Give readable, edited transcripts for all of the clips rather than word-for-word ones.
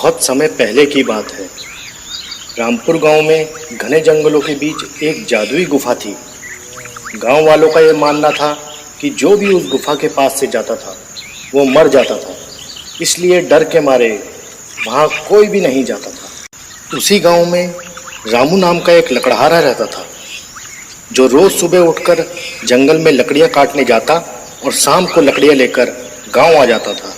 बहुत समय पहले की बात है। रामपुर गांव में घने जंगलों के बीच एक जादुई गुफा थी। गांव वालों का यह मानना था कि जो भी उस गुफा के पास से जाता था वो मर जाता था, इसलिए डर के मारे वहां कोई भी नहीं जाता था। उसी गांव में रामू नाम का एक लकड़हारा रहता था, जो रोज सुबह उठकर जंगल में लकड़ियां काटने जाता और शाम को लकड़ियां लेकर गांव आ जाता था।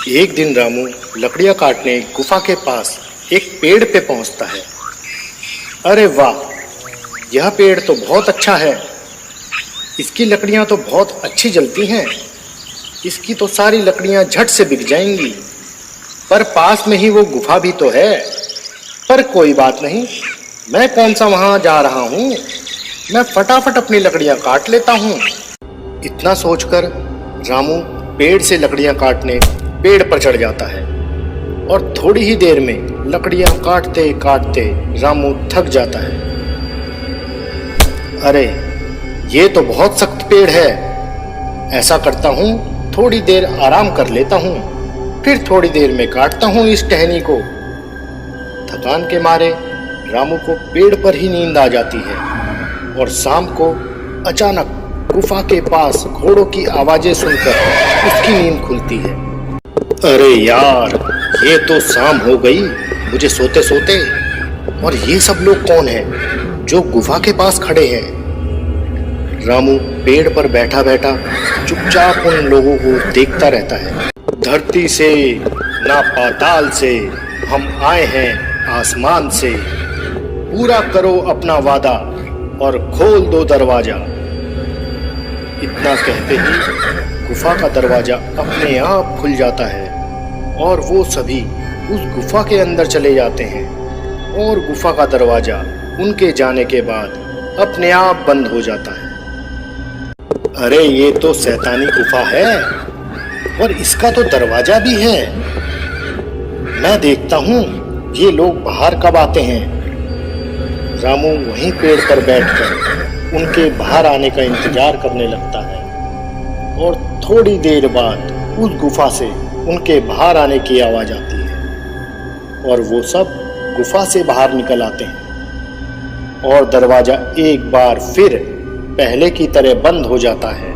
एक दिन रामू लकड़ियां काटने गुफा के पास एक पेड़ पे पहुंचता है। अरे वाह, यह पेड़ तो बहुत अच्छा है। इसकी लकड़ियां तो बहुत अच्छी जलती हैं। इसकी तो सारी लकड़ियां झट से बिक जाएंगी। पर पास में ही वो गुफा भी तो है। पर कोई बात नहीं, मैं कौन सा वहां जा रहा हूं, मैं फटाफट अपनी लकड़ियां काट लेता हूं। इतना सोचकर रामू पेड़ से लकड़ियां काटने पेड़ पर चढ़ जाता है और थोड़ी ही देर में लकड़ियां काटते काटते रामू थक जाता है। अरे ये तो बहुत सख्त पेड़ है। ऐसा करता हूँ, थोड़ी देर आराम कर लेता हूँ, फिर थोड़ी देर में काटता हूँ इस टहनी को। थकान के मारे रामू को पेड़ पर ही नींद आ जाती है और शाम को अचानक गुफा के पास घोड़ों की आवाजें सुनकर उसकी नींद खुलती है। अरे यार, ये तो शाम हो गई मुझे सोते सोते। और ये सब लोग कौन हैं जो गुफा के पास खड़े हैं? रामू पेड़ पर बैठा बैठा चुपचाप उन लोगों को देखता रहता है। धरती से ना पाताल से हम आए हैं आसमान से, पूरा करो अपना वादा और खोल दो दरवाजा। इतना कहते ही गुफा का दरवाजा अपने आप खुल जाता है और वो सभी उस गुफा के अंदर चले जाते हैं और गुफा का दरवाजा उनके जाने के बाद अपने आप बंद हो जाता है। अरे ये तो शैतानी गुफा है और इसका तो दरवाजा भी है। मैं देखता हूँ ये लोग बाहर कब आते हैं। रामू वहीं पेड़ पर बैठकर उनके बाहर आने का इंतजार करने लगता है और थोड़ी देर बाद उस गुफा से उनके बाहर आने की आवाज आती है और वो सब गुफा से बाहर निकल आते हैं और दरवाजा एक बार फिर पहले की तरह बंद हो जाता है।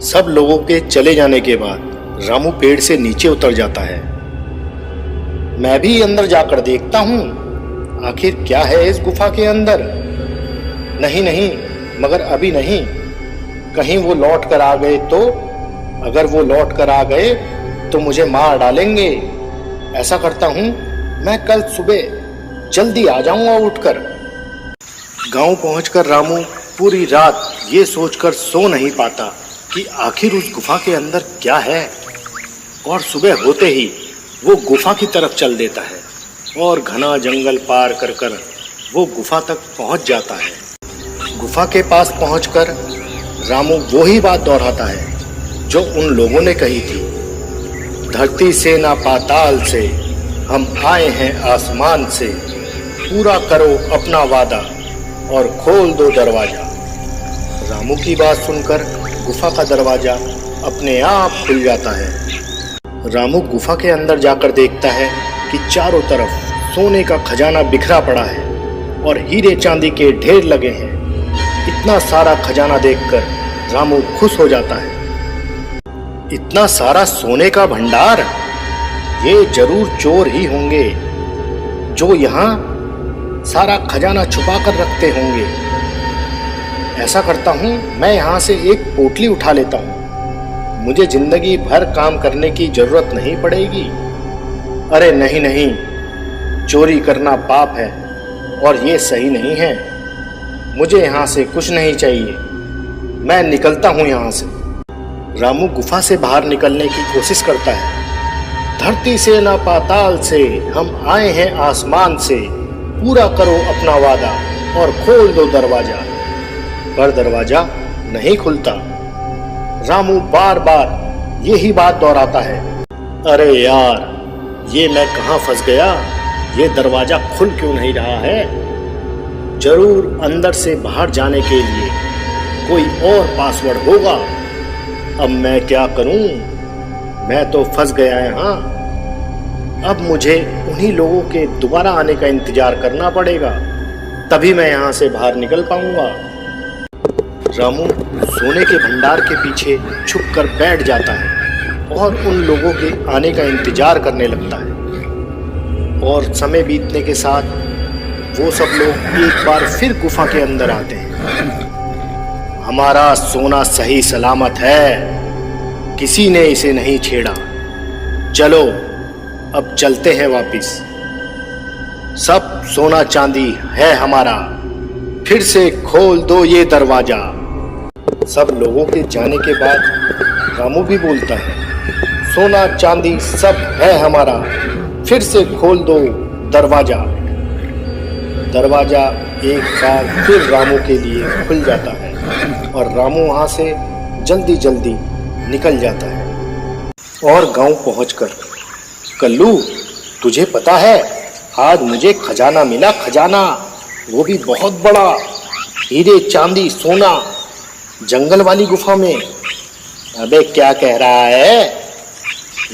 सब लोगों के चले जाने के बाद रामू पेड़ से नीचे उतर जाता है। मैं भी अंदर जाकर देखता हूँ आखिर क्या है इस गुफा के अंदर। नहीं नहीं, मगर अभी नहीं, कहीं वो लौट कर आ गए तो। अगर वो लौट कर आ गए तो मुझे मार डालेंगे। ऐसा करता हूँ, मैं कल सुबह जल्दी आ जाऊंगा उठकर। गांव पहुंचकर रामू पूरी रात ये सोचकर सो नहीं पाता कि आखिर उस गुफा के अंदर क्या है। और सुबह होते ही वो गुफा की तरफ चल देता है और घना जंगल पार कर कर वो गुफा तक पहुंच जाता है। गुफा के पास पहुंचकर रामू वही बात दोहराता है जो उन लोगों ने कही थी। धरती से ना पाताल से हम आए हैं आसमान से, पूरा करो अपना वादा और खोल दो दरवाजा। रामू की बात सुनकर गुफा का दरवाजा अपने आप खुल जाता है। रामू गुफा के अंदर जाकर देखता है कि चारों तरफ सोने का खजाना बिखरा पड़ा है और हीरे चांदी के ढेर लगे हैं। इतना सारा खजाना देखकर रामू खुश हो जाता है। इतना सारा सोने का भंडार, ये जरूर चोर ही होंगे जो यहाँ सारा खजाना छुपा कर रखते होंगे। ऐसा करता हूँ, मैं यहाँ से एक पोटली उठा लेता हूँ। मुझे जिंदगी भर काम करने की जरूरत नहीं पड़ेगी। अरे नहीं नहीं, चोरी करना पाप है और ये सही नहीं है। मुझे यहाँ से कुछ नहीं चाहिए, मैं निकलता हूँ यहाँ से। रामू गुफा से बाहर निकलने की कोशिश करता है। धरती से ना पाताल से हम आए हैं आसमान से, पूरा करो अपना वादा और खोल दो दरवाजा। पर दरवाजा नहीं खुलता। रामू बार बार यही बात दोहराता है। अरे यार, ये मैं कहाँ फंस गया, ये दरवाजा खुल क्यों नहीं रहा है। जरूर अंदर से बाहर जाने के लिए कोई और पासवर्ड होगा। अब मैं क्या करूं, मैं तो फंस गया यहाँ। अब मुझे उन्हीं लोगों के दोबारा आने का इंतजार करना पड़ेगा, तभी मैं यहाँ से बाहर निकल पाऊंगा। रामू सोने के भंडार के पीछे छुपकर बैठ जाता है और उन लोगों के आने का इंतजार करने लगता है। और समय बीतने के साथ वो सब लोग एक बार फिर गुफा के अंदर आते हैं। हमारा सोना सही सलामत है, किसी ने इसे नहीं छेड़ा। चलो अब चलते हैं वापिस। सब सोना चांदी है हमारा, फिर से खोल दो ये दरवाजा। सब लोगों के जाने के बाद रामू भी बोलता है, सोना चांदी सब है हमारा, फिर से खोल दो दरवाजा। दरवाजा एक बार फिर रामू के लिए खुल जाता है और रामू वहां से जल्दी जल्दी निकल जाता है। और गांव पहुंचकर, कल्लू तुझे पता है आज मुझे खजाना मिला, खजाना, वो भी बहुत बड़ा, हीरे चांदी सोना, जंगल वाली गुफा में। अबे क्या कह रहा है,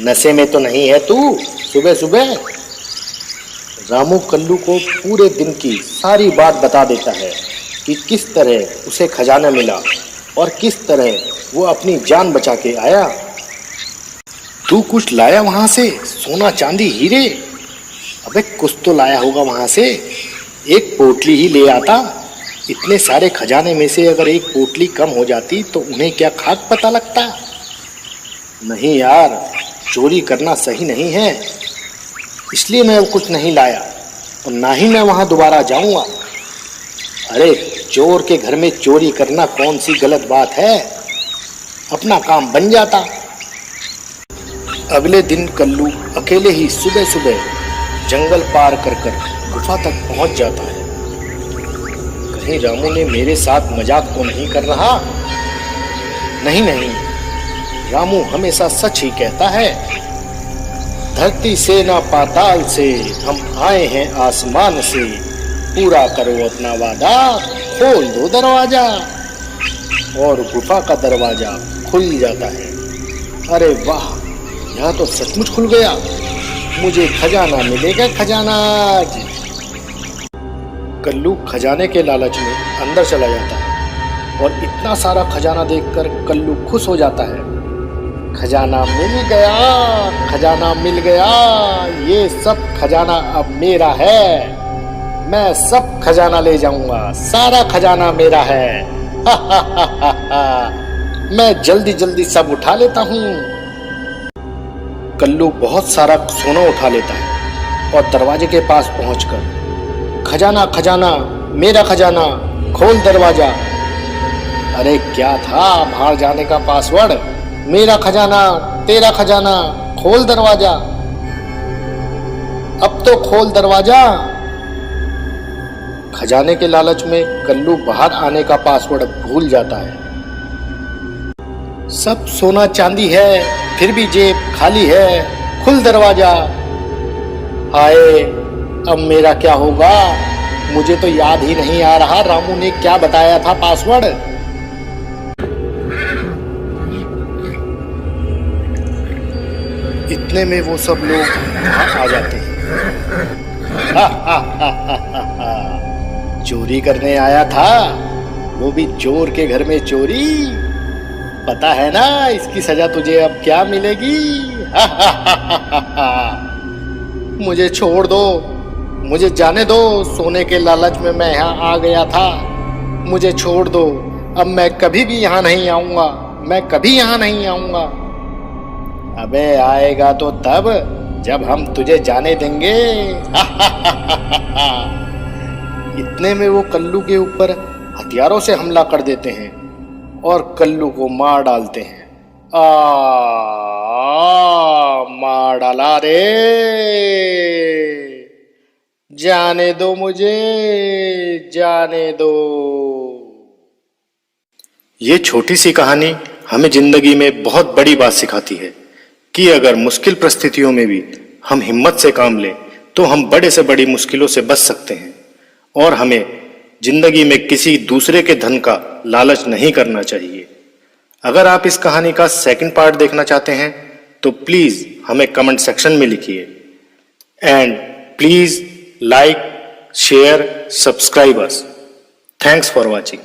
नशे में तो नहीं है तू सुबह सुबह? रामू कल्लू को पूरे दिन की सारी बात बता देता है कि किस तरह उसे खजाना मिला और किस तरह वो अपनी जान बचा के आया। तू कुछ लाया वहां से, सोना चांदी हीरे? अबे कुछ तो लाया होगा वहां से, एक पोटली ही ले आता। इतने सारे खजाने में से अगर एक पोटली कम हो जाती तो उन्हें क्या खाक पता लगता? नहीं यार, चोरी करना सही नहीं है, इसलिए मैं कुछ नहीं लाया और ना ही मैं वहां दोबारा जाऊंगा। अरे चोर के घर में चोरी करना कौन सी गलत बात है, अपना काम बन जाता। अगले दिन कल्लू अकेले ही सुबह सुबह जंगल पार कर गुफा तक पहुंच जाता है। कहीं रामू ने मेरे साथ मजाक तो नहीं कर रहा? नहीं नहीं, रामू हमेशा सच ही कहता है। धरती से ना पाताल से, हम आए हैं आसमान से, पूरा करो अपना वादा, खोल दो दरवाजा। और गुफा का दरवाजा खुल जाता है। अरे वाह, यहाँ तो सचमुच खुल गया, मुझे खजाना मिलेगा, खजाना आज। कल्लू खजाने के लालच में अंदर चला जाता है और इतना सारा खजाना देखकर कल्लू खुश हो जाता है। खजाना मिल गया, खजाना मिल गया, ये सब खजाना अब मेरा है, मैं सब खजाना ले जाऊंगा, सारा खजाना मेरा है। हा हा हा हा हा। मैं जल्दी जल्दी सब उठा लेता हूँ। कल्लू बहुत सारा सोना उठा लेता है और दरवाजे के पास पहुंचकर, खजाना खजाना मेरा खजाना, खोल दरवाजा। अरे क्या था बाहर जाने का पासवर्ड? मेरा खजाना तेरा खजाना, खोल दरवाजा, अब तो खोल दरवाजा। खजाने के लालच में कल्लू बाहर आने का पासवर्ड भूल जाता है। सब सोना चांदी है, फिर भी जेब खाली है, खुल दरवाजा। हाय, अब मेरा क्या होगा? मुझे तो याद ही नहीं आ रहा रामू ने क्या बताया था पासवर्ड। इतने में वो सब लोग वहां आ जाते हैं। चोरी करने आया था, वो भी चोर के घर में चोरी। पता है ना इसकी सजा तुझे अब क्या मिलेगी? मुझे छोड़ दो, मुझे जाने दो, सोने के लालच में मैं यहाँ आ गया था, मुझे छोड़ दो, अब मैं कभी भी यहाँ नहीं आऊंगा, मैं कभी यहाँ नहीं आऊंगा। अबे आएगा तो तब जब हम तुझे जाने देंगे। इतने में वो कल्लू के ऊपर हथियारों से हमला कर देते हैं और कल्लू को मार डालते हैं। मार डाला रे, जाने दो मुझे, जाने दो। ये छोटी सी कहानी हमें जिंदगी में बहुत बड़ी बात सिखाती है कि अगर मुश्किल परिस्थितियों में भी हम हिम्मत से काम लें तो हम बड़े से बड़ी मुश्किलों से बच सकते हैं। और हमें जिंदगी में किसी दूसरे के धन का लालच नहीं करना चाहिए। अगर आप इस कहानी का सेकंड पार्ट देखना चाहते हैं तो प्लीज हमें कमेंट सेक्शन में लिखिए। and please like, share, subscribe us. Thanks for watching.